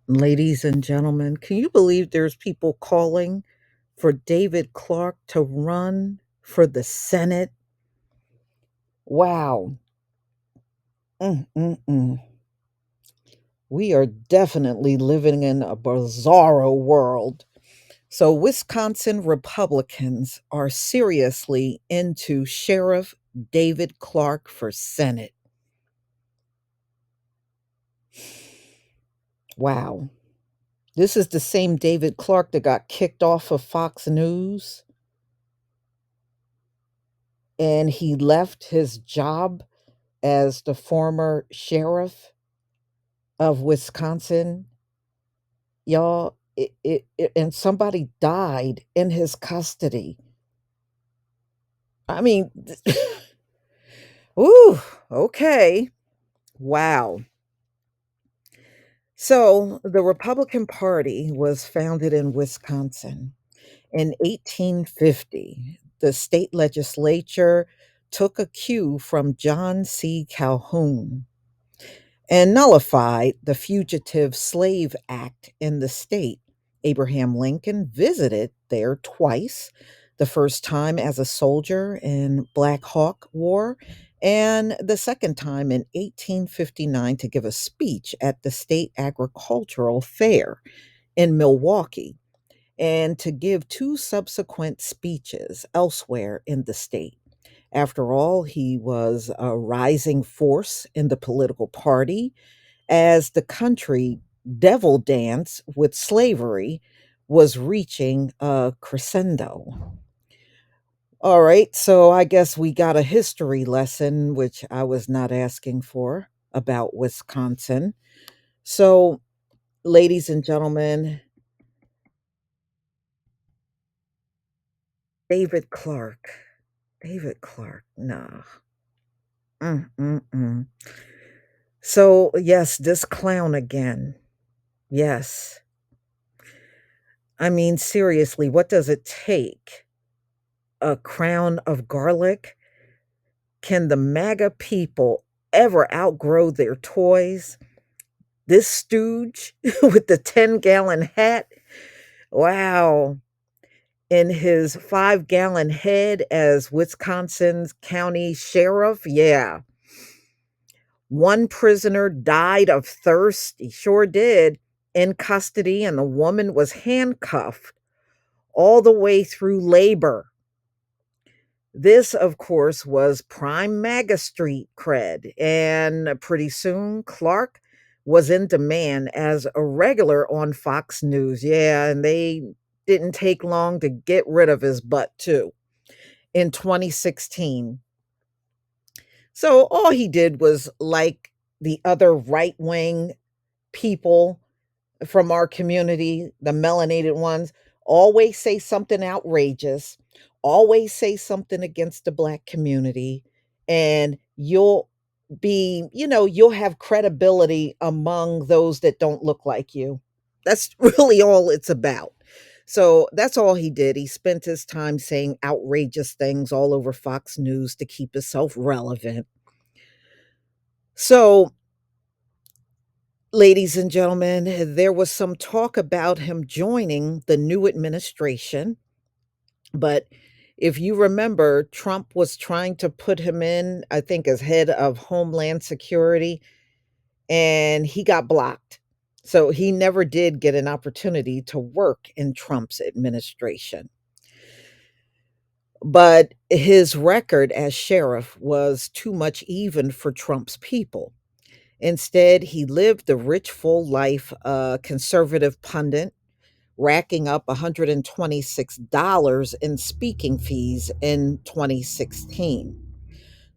Ladies and gentlemen, can you believe there's people calling for David Clarke to run for the Senate? Wow. Mm-mm-mm. We are definitely living in a bizarro world. So, Wisconsin Republicans are seriously into Sheriff David Clarke for Senate. Wow. This is the same David Clarke that got kicked off of Fox News and he left his job as the former sheriff of Wisconsin. Y'all, and somebody died in his custody. I mean, ooh, okay. Wow. So the Republican Party was founded in Wisconsin in 1850. The state legislature took a cue from John C. Calhoun and nullified the Fugitive Slave Act in the state. Abraham Lincoln visited there twice, the first time as a soldier in Black Hawk War, and the second time in 1859 to give a speech at the State Agricultural Fair in Milwaukee, and to give two subsequent speeches elsewhere in the state. After all, he was a rising force in the political party as the country devil dance with slavery was reaching a crescendo. All right, so I guess we got a history lesson, which I was not asking for, about Wisconsin. So, ladies and gentlemen, David Clarke. David Clarke, no. Mm-mm-mm. So, yes, this clown again. Yes. I mean, seriously, what does it take? A crown of garlic? Can the MAGA people ever outgrow their toys? This stooge with the 10-gallon hat? Wow. In his 5-gallon head as Wisconsin's county sheriff? Yeah. One prisoner died of thirst. He sure did. In custody, and the woman was handcuffed all the way through labor. This, of course, was prime MAGA Street cred, and pretty soon Clarke was in demand as a regular on Fox News. Yeah, and they didn't take long to get rid of his butt, too, in 2016. So all he did was like the other right wing people from our community, the melanated ones, always say something outrageous, always say something against the Black community, and you'll have credibility among those that don't look like you. That's really all it's about. So that's all he did. He spent his time saying outrageous things all over Fox News to keep himself relevant. So, ladies and gentlemen, there was some talk about him joining the new administration. But if you remember, Trump was trying to put him in, I think, as head of Homeland Security, and he got blocked. So he never did get an opportunity to work in Trump's administration. But his record as sheriff was too much even for Trump's people. Instead, he lived the rich, full life, conservative pundit, racking up $126 in speaking fees in 2016.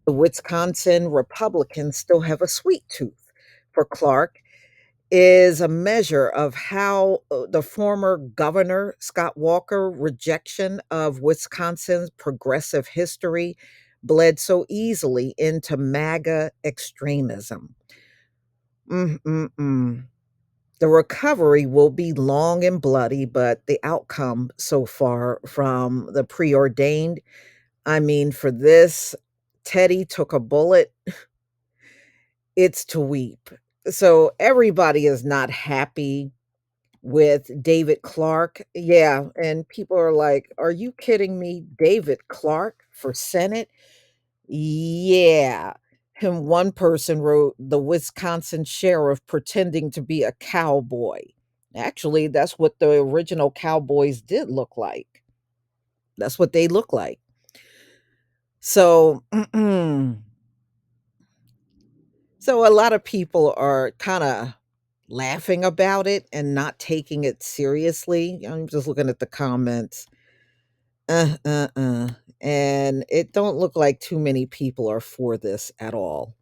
The Wisconsin Republicans still have a sweet tooth for Clarke is a measure of how the former governor Scott Walker rejection of Wisconsin's progressive history bled so easily into MAGA extremism. Mm-mm-mm. The recovery will be long and bloody, but the outcome so far from the preordained, I mean, for this, Teddy took a bullet, it's to weep. So everybody is not happy. with David Clarke. Yeah, and people are like, "Are you kidding me? David Clarke for Senate?" Yeah. And one person wrote, "The Wisconsin sheriff pretending to be a cowboy." Actually, that's what the original cowboys did look like. That's what they look like. So, so a lot of people are kinda laughing about it and not taking it seriously. I'm just looking at the comments. And it don't look like too many people are for this at all.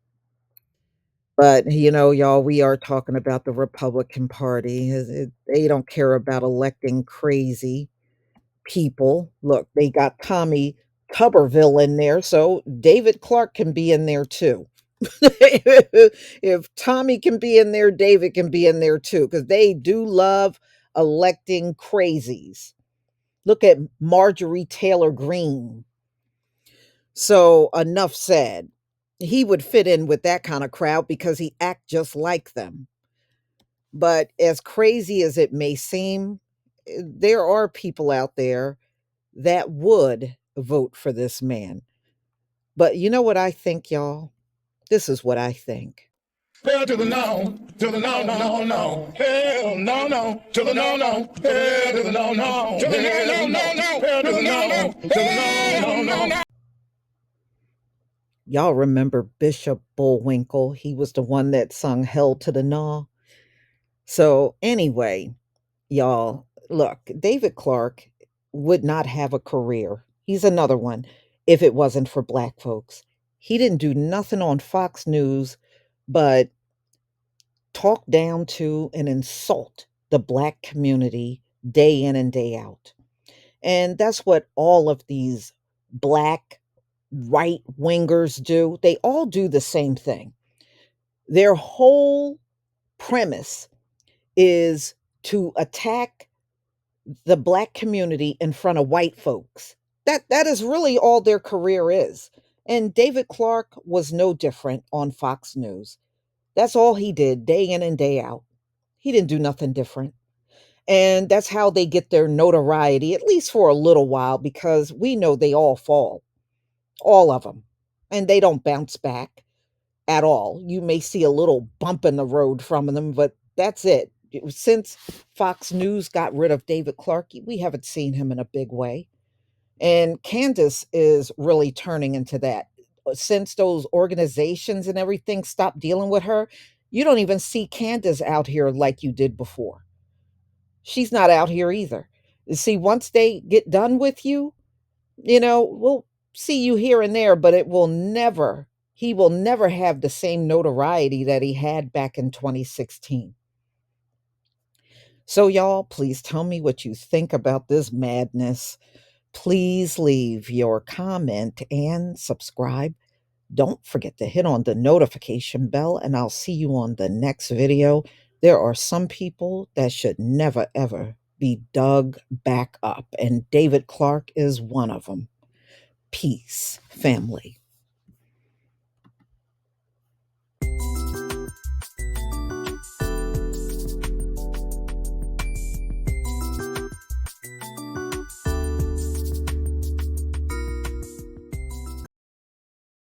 But, y'all, we are talking about the Republican Party. They don't care about electing crazy people. Look, they got Tommy Tuberville in there, so David Clarke can be in there too. If Tommy can be in there, David can be in there too, because they do love electing crazies. Look at Marjorie Taylor Greene. So enough said. He would fit in with that kind of crowd because he act just like them. But as crazy as it may seem, there are people out there that would vote for this man. But you know what I think, y'all? This is what I think. Hell to the no, to the no, no, no, no. Hell no, no, to the no, no. Hell to the no, no, to the no, no, no, no. Hell to the no, no, to the no, no, no. Y'all remember Bishop Bullwinkle? He was the one that sung Hell to the Gnaw. So, anyway, y'all, look, David Clarke would not have a career. He's another one if it wasn't for black folks. He didn't do nothing on Fox News but talk down to and insult the black community day in and day out. And that's what all of these black right wingers do. They all do the same thing. Their whole premise is to attack the black community in front of white folks. That is really all their career is. And David Clarke was no different on Fox News. That's all he did day in and day out. He didn't do nothing different. And that's how they get their notoriety, at least for a little while, because we know they all fall, all of them. And they don't bounce back at all. You may see a little bump in the road from them, but that's it. Since Fox News got rid of David Clarke, we haven't seen him in a big way. And Candace is really turning into that. Since those organizations and everything stopped dealing with her, you don't even see Candace out here like you did before. She's not out here either. See, once they get done with you, we'll see you here and there, but he will never have the same notoriety that he had back in 2016. So, y'all, please tell me what you think about this madness. Please leave your comment and subscribe. Don't forget to hit on the notification bell, and I'll see you on the next video. There are some people that should never, ever be dug back up, and David Clarke is one of them. Peace, family.